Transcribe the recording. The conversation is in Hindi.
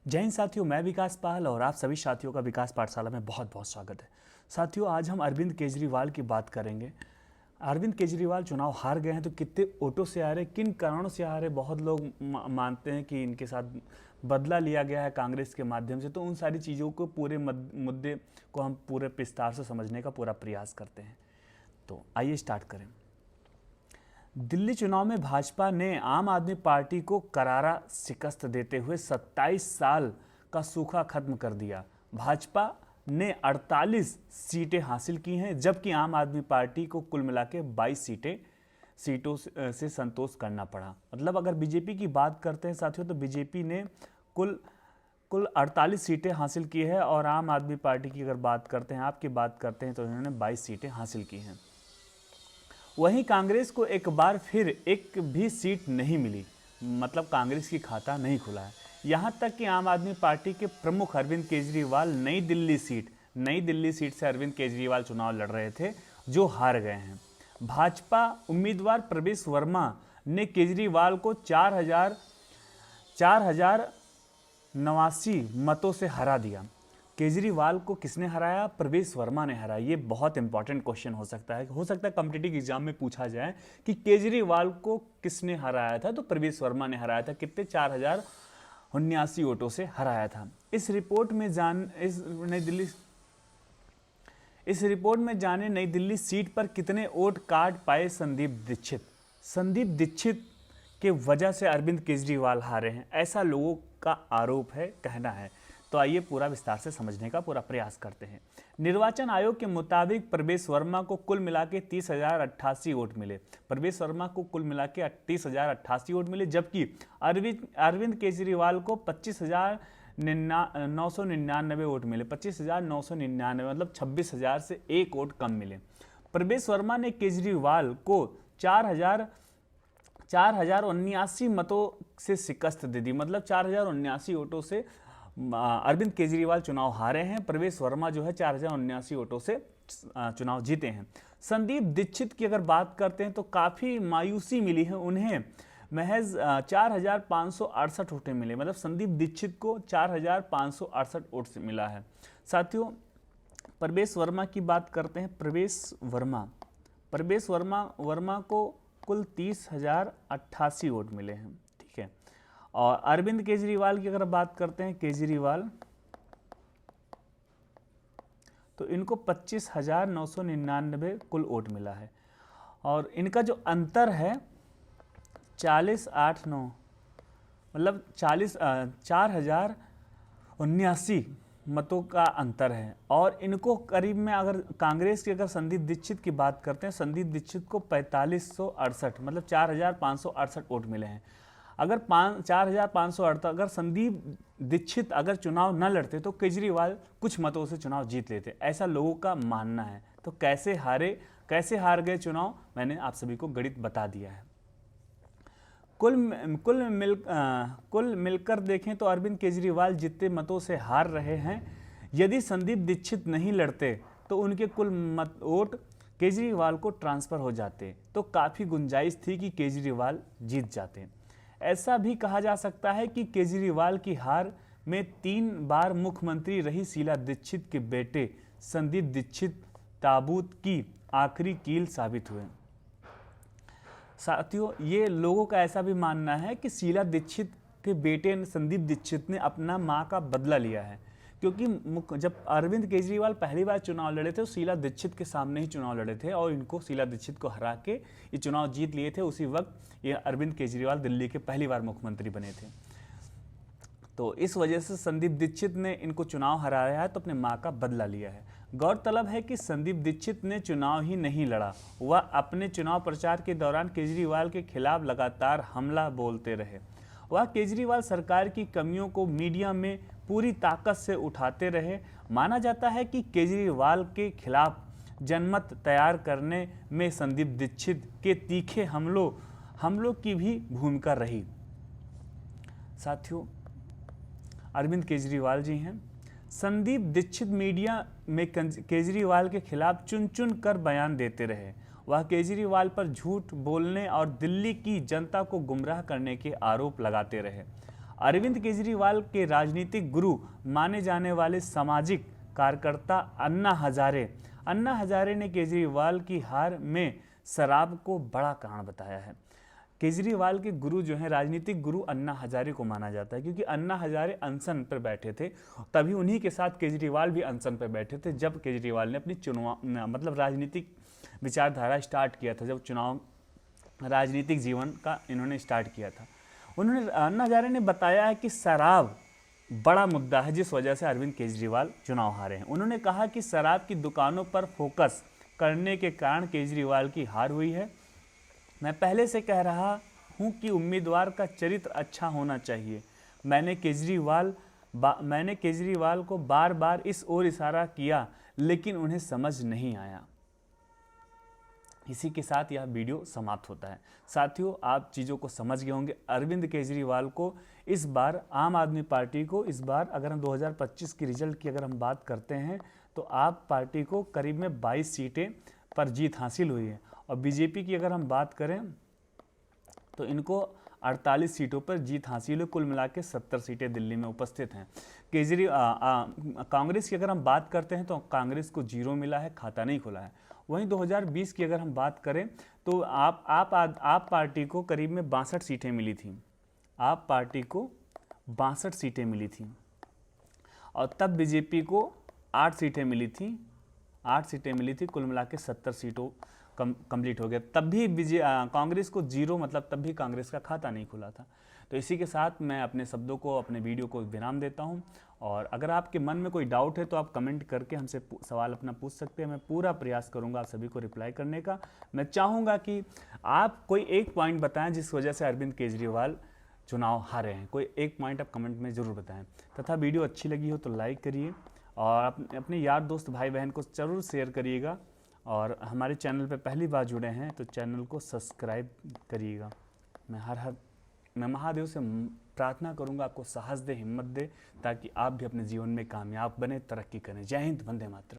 जय हिंद साथियों, मैं विकास पाल और आप सभी साथियों का विकास पाठशाला में बहुत बहुत स्वागत है। साथियों, आज हम अरविंद केजरीवाल की बात करेंगे। अरविंद केजरीवाल चुनाव हार गए हैं तो कितने वोटों से हारे, किन कारणों से हारे। बहुत लोग मानते हैं कि इनके साथ बदला लिया गया है कांग्रेस के माध्यम से। तो उन सारी चीज़ों को पूरे मुद्दे को हम पूरे विस्तार से समझने का पूरा प्रयास करते हैं। तो आइए स्टार्ट करें। दिल्ली चुनाव में भाजपा ने आम आदमी पार्टी को करारा शिकस्त देते हुए 27 साल का सूखा खत्म कर दिया। भाजपा ने 48 सीटें हासिल की हैं, जबकि आम आदमी पार्टी को कुल मिला के 22 सीटों से संतोष करना पड़ा। मतलब अगर बीजेपी की बात करते हैं साथियों, तो बीजेपी ने कुल कुल 48 सीटें हासिल की है और आम आदमी पार्टी की अगर बात करते हैं, आपकी बात करते हैं, तो इन्होंने 22 सीटें हासिल की हैं। वहीं कांग्रेस को एक बार फिर एक भी सीट नहीं मिली, मतलब कांग्रेस की खाता नहीं खुला है। यहाँ तक कि आम आदमी पार्टी के प्रमुख अरविंद केजरीवाल नई दिल्ली सीट से अरविंद केजरीवाल चुनाव लड़ रहे थे, जो हार गए हैं। भाजपा उम्मीदवार प्रवेश वर्मा ने केजरीवाल को 4,089 मतों से हरा दिया। केजरीवाल को किसने हराया? प्रवेश वर्मा ने हराया। ये बहुत इंपॉर्टेंट क्वेश्चन हो सकता है कॉम्पिटिटिव एग्जाम में पूछा जाए कि केजरीवाल को किसने हराया था, तो प्रवेश वर्मा ने हराया था। कितने? 4,079 वोटों से हराया था। इस रिपोर्ट में जाने नई दिल्ली सीट पर कितने वोट कार्ड पाए संदीप दीक्षित के वजह से अरविंद केजरीवाल हारे हैं, ऐसा लोगों का आरोप है, कहना है। तो आइए पूरा विस्तार से समझने का पूरा प्रयास करते हैं। निर्वाचन आयोग के मुताबिक प्रवेश वर्मा को कुल मिला के 30,088 वोट मिले। वोट मिले, जबकि अरविंद केजरीवाल को 25,999 वोट मिले। 25,999 मतलब 26,000 से एक वोट कम मिले। प्रवेश वर्मा ने केजरीवाल को 4,079 मतों से शिकस्त दे दी, मतलब 4,079 वोटों से अरविंद केजरीवाल चुनाव हारे हैं। प्रवेश वर्मा जो है 4,079 वोटों से चुनाव जीते हैं। संदीप दीक्षित की अगर बात करते हैं तो काफ़ी मायूसी मिली है उन्हें, महज 4,568 वोटें मिले। मतलब संदीप दीक्षित को 4,568 वोट से मिला है। साथियों, प्रवेश वर्मा की बात करते हैं। प्रवेश वर्मा को कुल 30,088 वोट मिले हैं, ठीक है। और अरविंद केजरीवाल की अगर बात करते हैं, तो इनको 25,999 कुल वोट मिला है। और इनका जो अंतर है 40,809, मतलब 4,079 मतों का अंतर है। और इनको करीब में, अगर कांग्रेस की अगर संदीप दीक्षित की बात करते हैं, संदीप दीक्षित को 4,568 मतलब 4,568 वोट मिले हैं। अगर 4,568 अगर संदीप दीक्षित अगर चुनाव न लड़ते तो केजरीवाल कुछ मतों से चुनाव जीत लेते, ऐसा लोगों का मानना है। तो कैसे हार गए चुनाव, मैंने आप सभी को गणित बता दिया है। कुल मिलकर देखें तो अरविंद केजरीवाल जितने मतों से हार रहे हैं, यदि संदीप दीक्षित नहीं लड़ते तो उनके कुल वोट केजरीवाल को ट्रांसफर हो जाते, तो काफ़ी गुंजाइश थी कि केजरीवाल जीत जाते। ऐसा भी कहा जा सकता है कि केजरीवाल की हार में 3 बार मुख्यमंत्री रही शीला दीक्षित के बेटे संदीप दीक्षित ताबूत की आखिरी कील साबित हुए। साथियों, ये लोगों का ऐसा भी मानना है कि शीला दीक्षित के बेटे संदीप दीक्षित ने अपना मां का बदला लिया है, क्योंकि जब अरविंद केजरीवाल पहली बार चुनाव लड़े थे तो शीला दीक्षित के सामने ही चुनाव लड़े थे और इनको शीला दीक्षित को हरा के ये चुनाव जीत लिए थे। उसी वक्त ये अरविंद केजरीवाल दिल्ली के पहली बार मुख्यमंत्री बने थे। तो इस वजह से संदीप दीक्षित ने इनको चुनाव हराया है, तो अपने मां का बदला लिया है। गौरतलब है कि संदीप दीक्षित ने चुनाव ही नहीं लड़ा, वह अपने चुनाव प्रचार के दौरान केजरीवाल के खिलाफ लगातार हमला बोलते रहे। वह केजरीवाल सरकार की कमियों को मीडिया में पूरी ताकत से उठाते रहे। माना जाता है कि केजरीवाल के खिलाफ जनमत तैयार करने में संदीप दीक्षित के तीखे हमलों की भी भूमिका रही। साथियों, अरविंद केजरीवाल जी हैं। संदीप दीक्षित मीडिया में केजरीवाल के खिलाफ चुन चुन कर बयान देते रहे। वह केजरीवाल पर झूठ बोलने और दिल्ली की जनता को गुमराह करने के आरोप लगाते रहे। अरविंद केजरीवाल के राजनीतिक गुरु माने जाने वाले सामाजिक कार्यकर्ता अन्ना हजारे ने केजरीवाल की हार में शराब को बड़ा कारण बताया है। केजरीवाल के गुरु जो हैं, राजनीतिक गुरु अन्ना हजारे को माना जाता है, क्योंकि अन्ना हजारे अनशन पर बैठे थे, तभी उन्हीं के साथ केजरीवाल भी अनशन पर बैठे थे जब केजरीवाल ने अपनी चुनाव राजनीतिक विचारधारा स्टार्ट किया था, जब चुनाव राजनीतिक जीवन का इन्होंने स्टार्ट किया था। उन्होंने अन्ना हजारे ने बताया है कि शराब बड़ा मुद्दा है जिस वजह से अरविंद केजरीवाल चुनाव हारे हैं। उन्होंने कहा कि शराब की दुकानों पर फोकस करने के कारण केजरीवाल की हार हुई है। मैं पहले से कह रहा हूं कि उम्मीदवार का चरित्र अच्छा होना चाहिए। मैंने केजरीवाल को बार बार इस ओर इशारा किया, लेकिन उन्हें समझ नहीं आया। इसी के साथ यह वीडियो समाप्त होता है। साथियों, आप चीज़ों को समझ गए होंगे। अरविंद केजरीवाल को इस बार, आम आदमी पार्टी को इस बार, अगर हम 2025 की रिजल्ट की अगर हम बात करते हैं तो आप पार्टी को करीब में 22 सीटें पर जीत हासिल हुई है, और बीजेपी की अगर हम बात करें तो इनको 48 सीटों पर जीत हासिल है। कुल मिला के 70 सीटें दिल्ली में उपस्थित हैं। कांग्रेस की अगर हम बात करते हैं तो कांग्रेस को 0 मिला है, खाता नहीं खुला है। वहीं 2020 की अगर हम बात करें तो आप पार्टी को करीब में 62 सीटें मिली थी। आप पार्टी को 62 सीटें मिली थी, और तब बीजेपी को 8 सीटें मिली थी। 8 सीटें मिली थी, कुल मिला के 70 सीटों कंप्लीट हो गया। तब भी कांग्रेस को 0, मतलब तब भी कांग्रेस का खाता नहीं खुला था। तो इसी के साथ मैं अपने शब्दों को, अपने वीडियो को विराम देता हूं। और अगर आपके मन में कोई डाउट है तो आप कमेंट करके हमसे सवाल अपना पूछ सकते हैं। मैं पूरा प्रयास करूंगा आप सभी को रिप्लाई करने का। मैं चाहूँगा कि आप कोई एक पॉइंट बताएं जिस वजह से अरविंद केजरीवाल चुनाव हारे हैं। कोई एक पॉइंट आप कमेंट में ज़रूर बताएं। तथा वीडियो अच्छी लगी हो तो लाइक करिए, और अपने यार दोस्त भाई बहन को ज़रूर शेयर करिएगा। और हमारे चैनल पर पहली बार जुड़े हैं तो चैनल को सब्सक्राइब करिएगा। मैं महादेव से प्रार्थना करूंगा आपको साहस दे, हिम्मत दे, ताकि आप भी अपने जीवन में कामयाब बने, तरक्की करें। जय हिंद, वंदे मातरम।